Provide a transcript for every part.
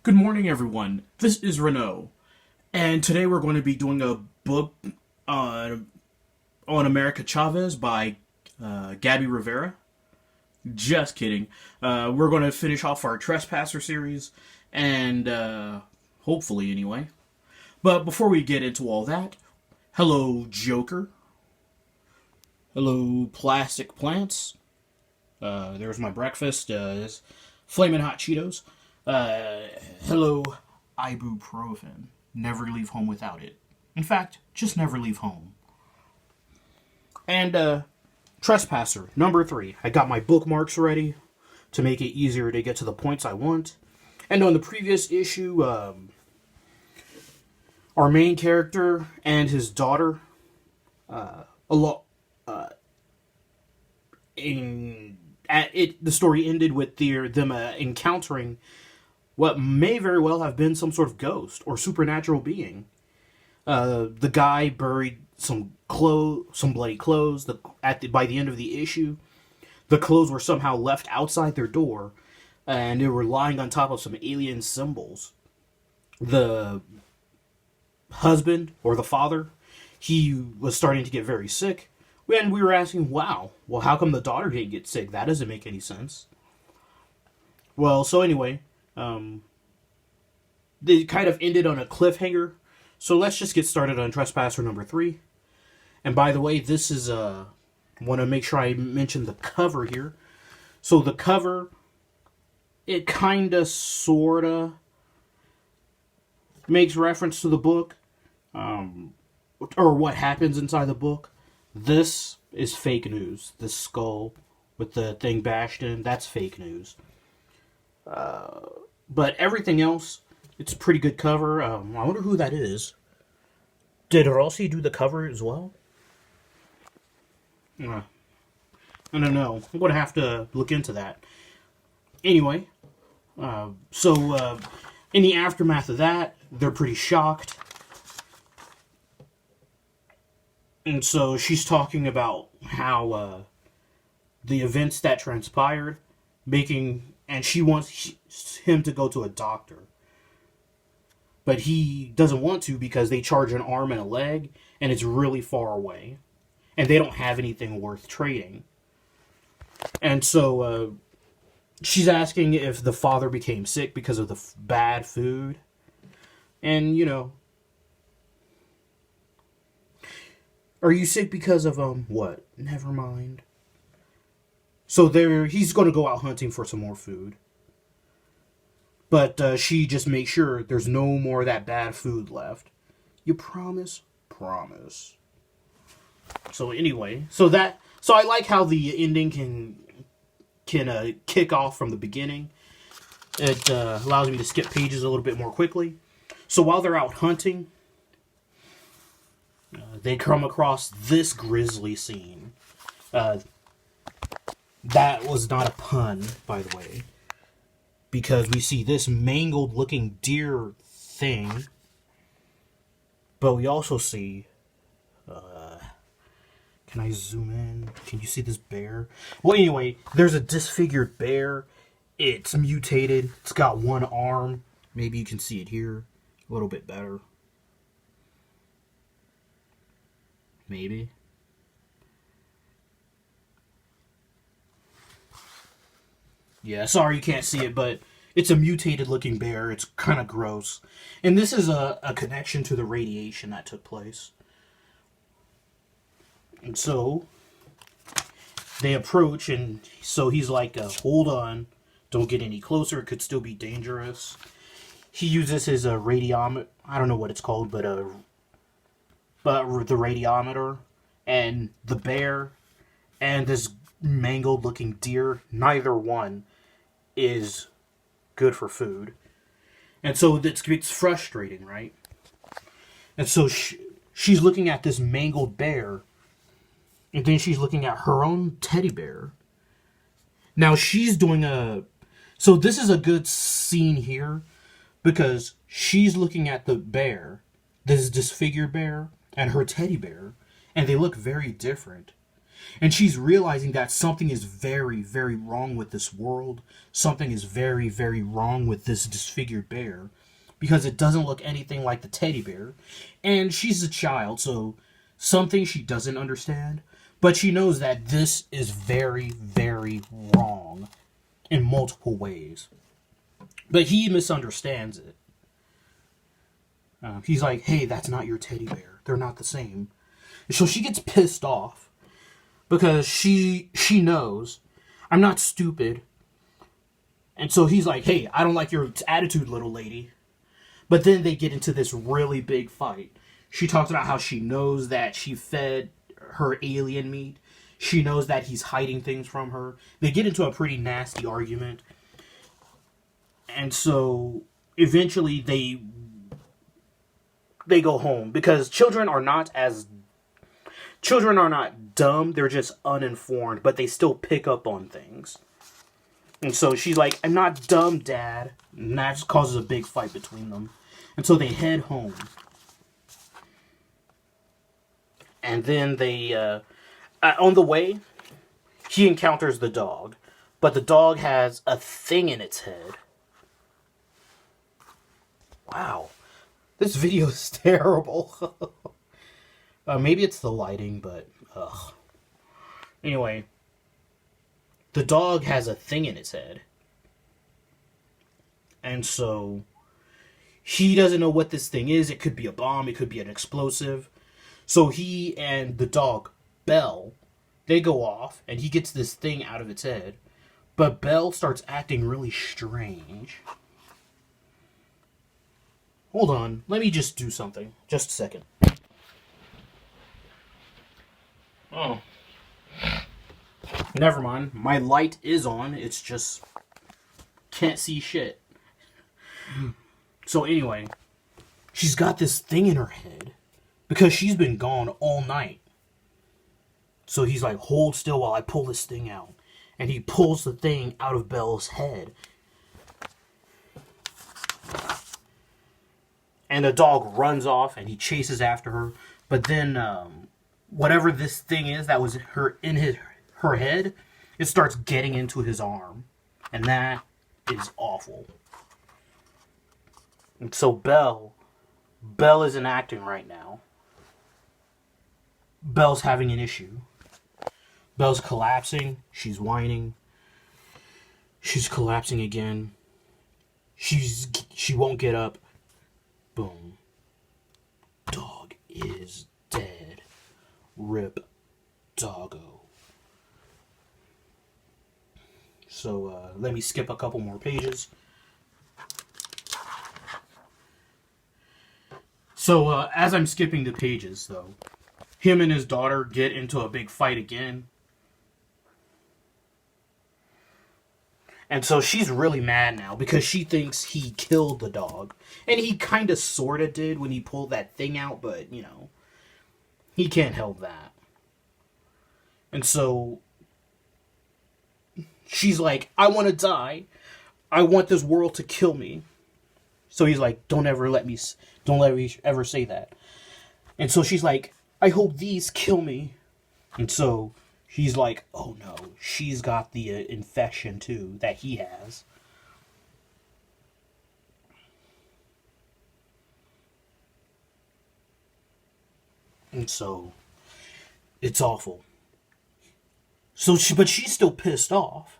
Good morning, everyone. This is Renault, and today we're going to be doing a book on America Chavez by Gabby Rivera. Just kidding. We're going to finish off our Trespasser series, and hopefully, anyway. But before we get into all that, hello, Joker. Hello, Plastic Plants. There's my breakfast. Flamin' Hot Cheetos. Hello, ibuprofen. Never leave home without it. In fact, just never leave home. And, Trespasser, number 3. I got my bookmarks ready to make it easier to get to the points I want. And on the previous issue, our main character and his daughter, the story ended with them encountering what may very well have been some sort of ghost or supernatural being. The guy buried some bloody clothes. By the end of the issue, the clothes were somehow left outside their door, and they were lying on top of some alien symbols. The husband, or the father, he was starting to get very sick, and we were asking, wow, well, how come the daughter didn't get sick? That doesn't make any sense. Well, so anyway, they kind of ended on a cliffhanger, so let's just get started on Trespasser number 3. And by the way, this is, want to make sure I mention the cover here. So the cover, it kinda, sorta makes reference to the book, or what happens inside the book. This is fake news. This skull with the thing bashed in, that's fake news. But everything else, it's a pretty good cover. I wonder who that is. Did Rossi do the cover as well? I don't know. I'm going to have to look into that. Anyway, so in the aftermath of that, they're pretty shocked. And so she's talking about how the events that transpired, and she wants him to go to a doctor. But he doesn't want to because they charge an arm and a leg, and it's really far away. And they don't have anything worth trading. And so she's asking if the father became sick because of the bad food. And, are you sick because of, what? Never mind. So he's going to go out hunting for some more food. But she just makes sure there's no more of that bad food left. You promise? Promise. So anyway, so I like how the ending can kick off from the beginning. It allows me to skip pages a little bit more quickly. So while they're out hunting, they come across this grisly scene. That was not a pun, by the way, because we see this mangled-looking deer thing, but we also see... Can I zoom in? Can you see this bear? Well, anyway, there's a disfigured bear. It's mutated. It's got one arm. Maybe you can see it here a little bit better. Maybe. Yeah, sorry you can't see it, but it's a mutated looking bear. It's kind of gross. And this is a connection to the radiation that took place. And so they approach, and so he's like, hold on, don't get any closer, it could still be dangerous. He uses his radiometer, I don't know what it's called, but the radiometer, and the bear, and this mangled looking deer, neither one is good for food. And so it's frustrating, right? And so she's looking at this mangled bear, and then she's looking at her own teddy bear. Now she's doing so this is a good scene here, because she's looking at the bear, this disfigured bear, and her teddy bear, and they look very different. And she's realizing that something is very, very wrong with this world. Something is very, very wrong with this disfigured bear. Because it doesn't look anything like the teddy bear. And she's a child, so something she doesn't understand. But she knows that this is very, very wrong in multiple ways. But he misunderstands it. He's like, hey, that's not your teddy bear. They're not the same. And so she gets pissed off. Because she knows I'm not stupid. And so he's like, hey, I don't like your attitude, little lady. But then they get into this really big fight. She talks about how she knows that she fed her alien meat. She knows that he's hiding things from her. They get into a pretty nasty argument. And so eventually they go home. Because children are not dumb, they're just uninformed, but they still pick up on things. And so she's like, I'm not dumb, Dad. And that just causes a big fight between them. And so they head home. And then they, on the way, he encounters the dog. But the dog has a thing in its head. Wow. This video is terrible. Maybe it's the lighting, but ugh. Anyway, the dog has a thing in its head. And so he doesn't know what this thing is. It could be a bomb, it could be an explosive. So he and the dog, Belle, they go off and he gets this thing out of its head. But Belle starts acting really strange. Hold on, let me just do something. Just a second. Oh. Never mind. My light is on. It's just can't see shit. So anyway, she's got this thing in her head because she's been gone all night. So he's like, hold still while I pull this thing out. And he pulls the thing out of Belle's head. And the dog runs off and he chases after her. But then whatever this thing is that was her head, it starts getting into his arm. And that is awful. And so Belle isn't acting right now. Belle's having an issue. Belle's collapsing. She's whining. She's collapsing again. She won't get up. Boom. Dog is dead. Rip doggo. So let me skip a couple more pages. So as I'm skipping the pages, though, him and his daughter get into a big fight again. And so she's really mad now because she thinks he killed the dog. And he kind of sort of did when he pulled that thing out, but, you know, he can't help that. And so she's like, I want to die. I want this world to kill me. So he's like, don't let me ever say that. And so she's like, I hope these kill me. And so he's like, oh no, she's got the infection too that he has. And so it's awful. But she's still pissed off.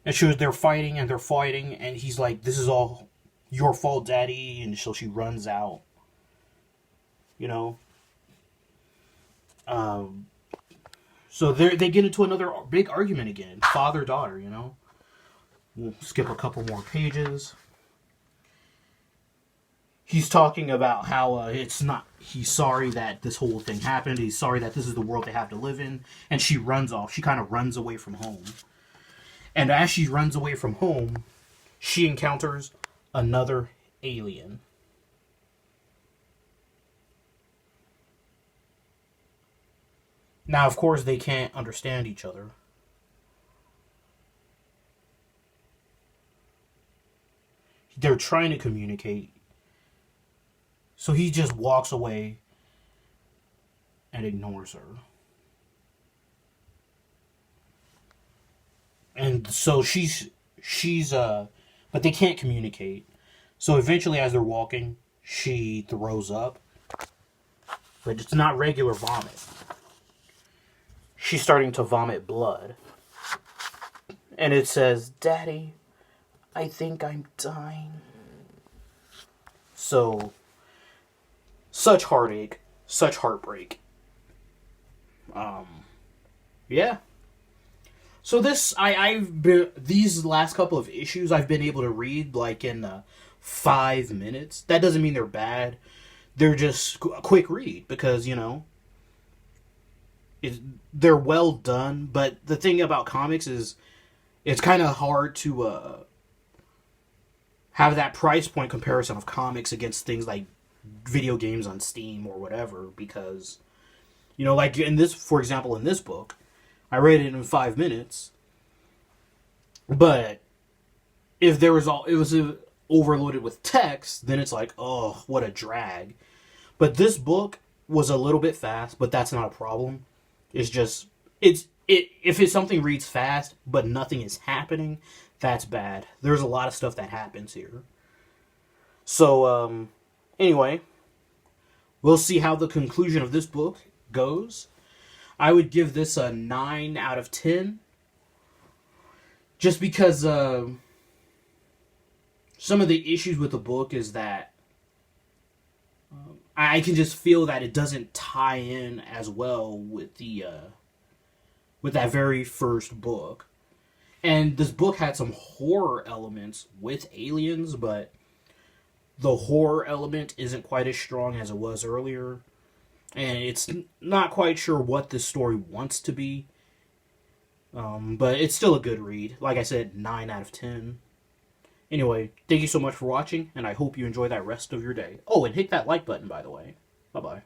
And they're fighting, and he's like, this is all your fault, Daddy. And so she runs out. You know? So they get into another big argument again. Father-daughter, you know? We'll skip a couple more pages. He's talking about how he's sorry that this whole thing happened. He's sorry that this is the world they have to live in. And she runs off. She kind of runs away from home. And as she runs away from home, she encounters another alien. Now, of course, they can't understand each other. They're trying to communicate. So he just walks away and ignores her. And so but they can't communicate. So eventually, as they're walking, she throws up, but it's not regular vomit. She's starting to vomit blood. And it says, "Daddy, I think I'm dying." So, such heartache, such heartbreak. Yeah. So I've been, these last couple of issues I've been able to read like in 5 minutes. That doesn't mean they're bad. They're just a quick read because, they're well done. But the thing about comics is it's kind of hard to have that price point comparison of comics against things like video games on Steam or whatever, because like in this, for example, in this book, I read it in 5 minutes, but if it was overloaded with text, then it's like, oh, what a drag. But this book was a little bit fast, but that's not a problem. It's just if it's something reads fast but nothing is happening, that's bad. There's a lot of stuff that happens here. So anyway, we'll see how the conclusion of this book goes. I would give this a 9 out of 10. Just because some of the issues with the book is that I can just feel that it doesn't tie in as well with with that very first book. And this book had some horror elements with aliens, but the horror element isn't quite as strong as it was earlier. And it's not quite sure what this story wants to be. But it's still a good read. Like I said, 9 out of 10. Anyway, thank you so much for watching, and I hope you enjoy that rest of your day. Oh, and hit that like button, by the way. Bye-bye.